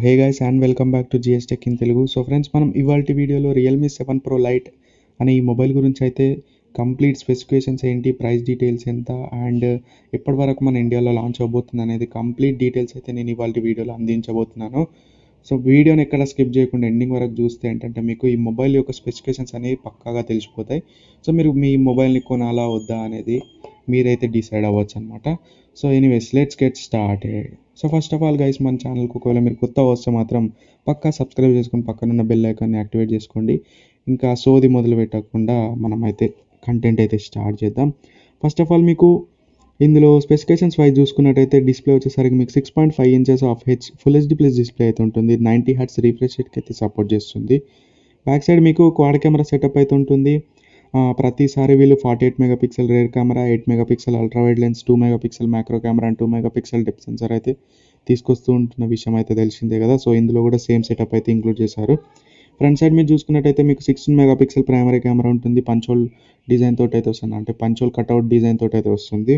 Hey guys and welcome back to GS tech in Telugu. So friends, మనం ఇవాల్టి వీడియోలో Realme 7 Pro Lite అనే ఈ మొబైల్ గురించి అయితే కంప్లీట్ స్పెసిఫికేషన్స్ ఏంటి, ప్రైస్ డీటెయిల్స్ ఎంత అండ్ ఎప్పటి వరకు మన ఇండియాలో లాంచ్ అవబోతుంది అనేది కంప్లీట్ డీటెయిల్స్ అయితే నేను ఇవాల్టి వీడియోలో అందించబోతున్నాను. సో వీడియోని ఎక్కడ స్కిప్ చేయకుండా ఎండింగ్ వరకు చూస్తే ఏంటంటే మీకు ఈ మొబైల్ యొక్క స్పెసిఫికేషన్స్ అనేవి పక్కాగా తెలిసిపోతాయి. సో మీరు మీ మొబైల్ని కొనాలా వద్దా అనేది మీరైతే డిసైడ్ అవ్వచ్చు అనమాట. So anyways let's get started. So first of all guys, మన ఛానల్కి ఒకవేళ మీరు కొత్త వస్తే మాత్రం పక్కా సబ్స్క్రైబ్ చేసుకొని పక్కనున్న బెల్ ఐకాన్ని యాక్టివేట్ చేసుకోండి. ఇంకా సోది మొదలు పెట్టకుండా మనం అయితే కంటెంట్ అయితే స్టార్ట్ చేద్దాం. ఫస్ట్ ఆఫ్ ఆల్ మీకు ఇందులో స్పెసిఫికేషన్స్ వైజ్ చూసుకున్నట్టయితే డిస్ప్లే వచ్చేసరికి మీకు 6.5 inches of full HD plus display అయితే ఉంటుంది. 90 Hz రిఫ్రెష్ రేట్కి అయితే సపోర్ట్ చేస్తుంది. బ్యాక్ సైడ్ మీకు క్వాడ్ కెమెరా సెటప్ అయితే ఉంటుంది. ప్రతిసారి వీళ్ళు 48 megapixel rear camera, 8 megapixel ultra wide lens, 2 megapixel macro camera and 2 megapixel depth censor అయితే తీసుకొస్తూ ఉంటున్న విషయం అయితే తెలిసిందే కదా. సో ఇందులో కూడా సేమ్ సెటప్ అయితే ఇంక్లూడ్ చేశారు. ఫ్రంట్ సైడ్ మీరు చూసుకున్నట్టయితే మీకు 16 మెగాపిక్సెల్ ప్రైమరీ కెమెరా ఉంటుంది. పంచోల్ డిజైన్ తోటి అయితే వస్తుంది, అంటే పంచోల్ కట్అవుట్ డిజైన్ తోటి అయితే వస్తుంది.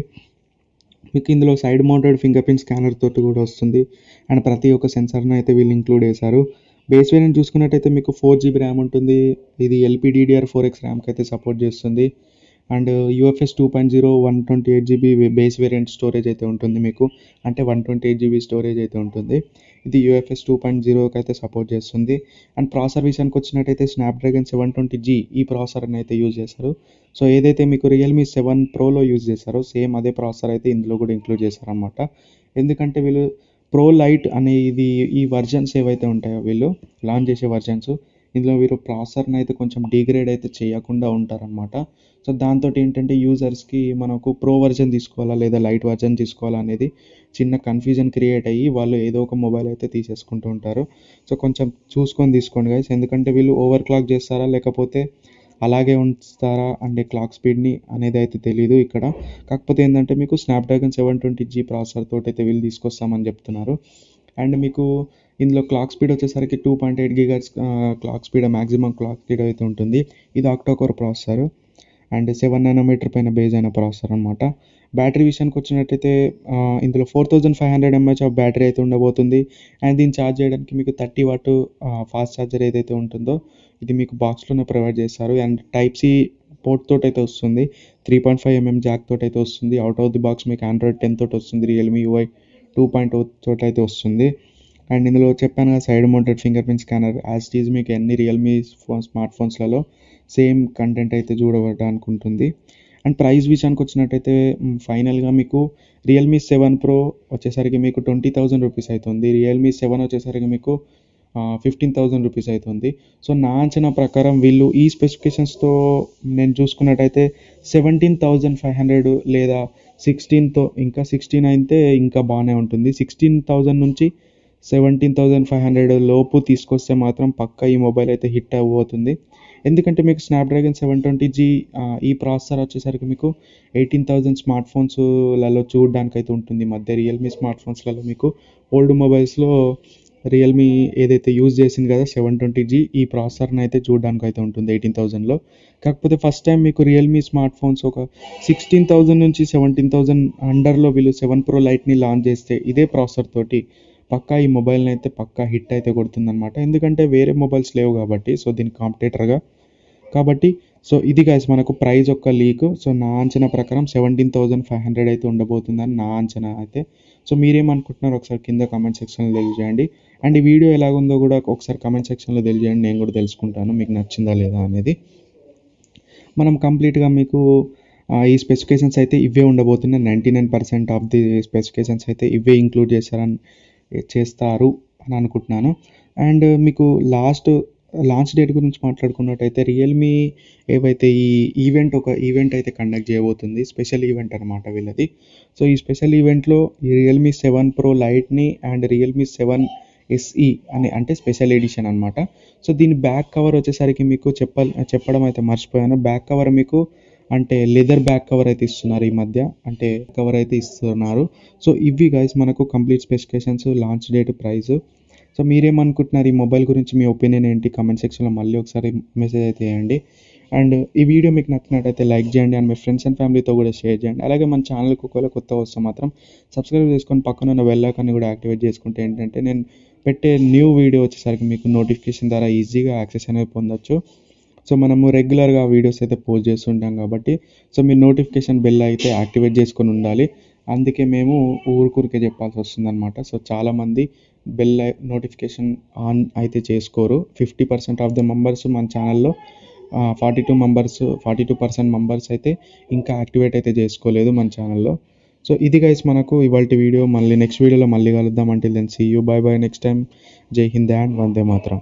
మీకు ఇందులో side mounted fingerprint scanner తోటి కూడా వస్తుంది అండ్ ప్రతి ఒక్క సెన్సార్ను అయితే వీళ్ళు ఇంక్లూడ్ చేశారు. బేస్ వేరియంట్ చూసుకున్నట్టయితే మీకు 4GB ర్యామ్ ఉంటుంది. ఇది LPDDR4X ర్యామ్కి అయితే సపోర్ట్ చేస్తుంది and UFS 2.0 128GB base variant storage అయితే ఉంటుంది మీకు, అంటే 128GB స్టోరేజ్ అయితే ఉంటుంది. ఇది UFS 2.0కి అయితే సపోర్ట్ చేస్తుంది. అండ్ ప్రాసెసర్ విషయానికి వచ్చినట్టయితే స్నాప్డ్రాగన్ 720G ఈ ప్రాసెసర్ని అయితే యూజ్ చేశారు. సో ఏదైతే మీకు రియల్మీ 7 Proలో యూజ్ చేశారో సేమ్ అదే ప్రాసెసర్ అయితే ఇందులో కూడా ఇంక్లూడ్ చేశారనమాట. ఎందుకంటే వీళ్ళు ప్రో లైట్ అనే ఈ వర్జన్స్ ఏవైతే ఉంటాయో వీళ్ళు లాంచ్ చేసే వర్జన్స్, ఇందులో వీరు ప్రాసెసర్ని అయితే కొంచెం డిగ్రేడ్ అయితే చేయకుండా ఉంటారనమాట. సో దాంతో ఏంటంటే యూజర్స్కి మనకు ప్రో వర్జన్ తీసుకోవాలా లేదా లైట్ వర్జన్ తీసుకోవాలా అనేది చిన్న కన్ఫ్యూజన్ క్రియేట్ అయ్యి వాళ్ళు ఏదో ఒక మొబైల్ అయితే తీసేసుకుంటూ ఉంటారు. సో కొంచెం చూసుకొని తీసుకోండి గైస్, ఎందుకంటే వీళ్ళు ఓవర్ క్లాక్ చేస్తారా లేకపోతే అలాగే ఉంచుతారా అంటే క్లాక్ స్పీడ్ని అనేది అయితే తెలీదు ఇక్కడ. కాకపోతే ఏంటంటే మీకు స్నాప్డ్రాగన్ 720G ప్రాసెసర్ తోటి అయితే వీళ్ళు తీసుకొస్తామని చెప్తున్నారు. అండ్ మీకు ఇందులో క్లాక్ స్పీడ్ వచ్చేసరికి 2.8 GHz clock speed maximum clock speed అయితే ఉంటుంది. ఇది ఆక్టోకోర్ ప్రాసెసర్ అండ్ 7 nm పైన బేస్ అయిన ప్రాసెసర్ అనమాట. బ్యాటరీ విషయానికి వచ్చినట్టయితే ఇందులో 4500 mAh ఆఫ్ బ్యాటరీ అయితే ఉండబోతుంది. అండ్ దీన్ని ఛార్జ్ చేయడానికి మీకు 30 వాట్ ఫాస్ట్ ఛార్జర్ ఏదైతే ఉంటుందో ఇది మీకు బాక్స్లోనే ప్రొవైడ్ చేస్తారు. అండ్ టైప్ సి పోర్ట్ తోటి అయితే వస్తుంది. 3.5mm జాక్ తోటి అయితే వస్తుంది. అవుట్ ఆఫ్ ది బాక్స్ మీకు Android 10 తోటి వస్తుంది. రియల్మీ UI 2.0 తోటి అయితే వస్తుంది. అండ్ ఇందులో చెప్పాను కదా side mounted fingerprint scanner as it is మీకు అన్ని రియల్మీ స్మార్ట్ ఫోన్స్లలో సేమ్ కంటెంట్ అయితే చూడడానికి ఉంటుంది. అండ్ ప్రైస్ విషయానికి వచ్చినట్టయితే ఫైనల్గా మీకు రియల్మీ 7 Pro వచ్చేసరికి మీకు 20,000 రూపీస్ అవుతుంది. రియల్మీ 7 వచ్చేసరికి మీకు 15,000 రూపీస్ అవుతుంది. సో నా అంచనా ప్రకారం వీళ్ళు ఈ స్పెసిఫికేషన్స్తో నేను చూసుకున్నట్టయితే 17,500 లేదా 16తో ఇంకా 16 అయితే ఇంకా బాగానే ఉంటుంది. 16,000 నుంచి 17,500 లోపు తీసుకొస్తే మాత్రం పక్కా ఈ మొబైల్ అయితే హిట్ అవ్వబోతుంది. ఎందుకంటే మీకు స్నాప్డ్రాగన్ 720G ఈ ప్రాసెసర్ వచ్చేసరికి మీకు 18,000 స్మార్ట్ ఫోన్స్లలో చూడడానికి అయితే ఉంటుంది. మధ్య రియల్మీ స్మార్ట్ ఫోన్స్లలో మీకు ఓల్డ్ మొబైల్స్లో రియల్మీ ఏదైతే యూజ్ చేసింది కదా 720G ఈ ప్రాసెసర్ని అయితే చూడడానికి అయితే ఉంటుంది 18,000లో. కాకపోతే ఫస్ట్ టైం మీకు రియల్మీ స్మార్ట్ ఫోన్స్ ఒక 16,000 నుంచి 17,000 అండర్లో వీళ్ళు 7 Pro Liteని లాంచ్ చేస్తే ఇదే ప్రాసెసర్ తోటి పక్కా ఈ మొబైల్ని అయితే పక్కా హిట్ అయితే కొడుతుందన్నమాట. ఎందుకంటే వేరే మొబైల్స్ లేవు కాబట్టి, సో దీనికి కాంపిటేటర్గా కాబట్టి. సో ఇది గైస్ మనకు ప్రైస్ యొక్క లీక్. సో నా అంచనా ప్రకారం 17,500 అయితే ఉండబోతుందని నా అంచనా అయితే. సో మీరేమనుకుంటున్నారో ఒకసారి కింద కామెంట్ సెక్షన్లో తెలియజేయండి. అండ్ ఈ వీడియో ఎలాగుందో కూడా ఒకసారి కామెంట్ సెక్షన్లో తెలియజేయండి, నేను కూడా తెలుసుకుంటాను మీకు నచ్చిందా లేదా అనేది. మనం కంప్లీట్గా మీకు ఈ స్పెసిఫికేషన్స్ అయితే ఇవే ఉండబోతున్నాయి. 99% ఆఫ్ ది స్పెసిఫికేషన్స్ అయితే ఇవే ఇంక్లూడ్ చేస్తారు అని అనుకుంటున్నాను. అండ్ మీకు లాంచ్ డేట్ గురించి మాట్లాడుకున్నట్టయితే రియల్మీ ఏవైతే ఈ ఈవెంట్ అయితే కండక్ట్ చేయబోతుంది. స్పెషల్ ఈవెంట్ అనమాట వీళ్ళది. సో ఈ స్పెషల్ ఈవెంట్లో ఈ రియల్మీ 7 Pro Liteని అండ్ రియల్మీ 7 SE అంటే స్పెషల్ ఎడిషన్ అనమాట. సో దీని బ్యాక్ కవర్ వచ్చేసరికి మీకు చెప్పడం అయితే మర్చిపోయాను. బ్యాక్ కవర్ మీకు అంటే లెదర్ బ్యాక్ కవర్ అయితే ఇస్తున్నారు ఈ మధ్య, అంటే కవర్ అయితే ఇస్తున్నారు. సో ఇవి గైస్ మనకు complete specifications, launch date, price. So మీరేమనుకుంటున్నారు ఈ మొబైల్ గురించి, మీ ఒపీనియన్ ఏంటి కామెంట్ సెక్షన్లో మళ్ళీ ఒకసారి మెసేజ్ అయితే చేయండి. అండ్ ఈ వీడియో మీకు నచ్చినట్టయితే లైక్ చేయండి అండ్ మీ ఫ్రెండ్స్ అండ్ ఫ్యామిలీతో కూడా షేర్ చేయండి. అలాగే మన ఛానల్కి ఒకవేళ కొత్త వస్తే మాత్రం సబ్స్క్రైబ్ చేసుకొని పక్కన ఉన్న బెల్ ఐకాన్ని కూడా యాక్టివేట్ చేసుకుంటే ఏంటంటే నేను పెట్టే న్యూ వీడియో వచ్చేసరికి మీకు నోటిఫికేషన్ ద్వారా ఈజీగా యాక్సెస్ అనేది పొందొచ్చు. సో మనము రెగ్యులర్గా వీడియోస్ అయితే పోస్ట్ చేస్తుంటాం కాబట్టి సో మీ నోటిఫికేషన్ బెల్ అయితే యాక్టివేట్ చేసుకొని ఉండాలి. అందుకే మేము ఊరికే చెప్పాల్సి వస్తుందన్నమాట. సో చాలామంది బెల్ నోటిఫికేషన్ ఆన్ అయితే చేసుకోరు. 50% ఆఫ్ ద మెంబర్స్ మన ఛానల్లో 42% మెంబర్స్ అయితే ఇంకా యాక్టివేట్ అయితే చేసుకోలేదు మన ఛానల్లో. సో ఇది గైస్ మనకు ఇవాల్టి వీడియో. మళ్ళీ నెక్స్ట్ వీడియోలో మళ్ళీ కలుద్దాం. Until then see you, bye bye, next time. Jai Hind and Vande Mataram.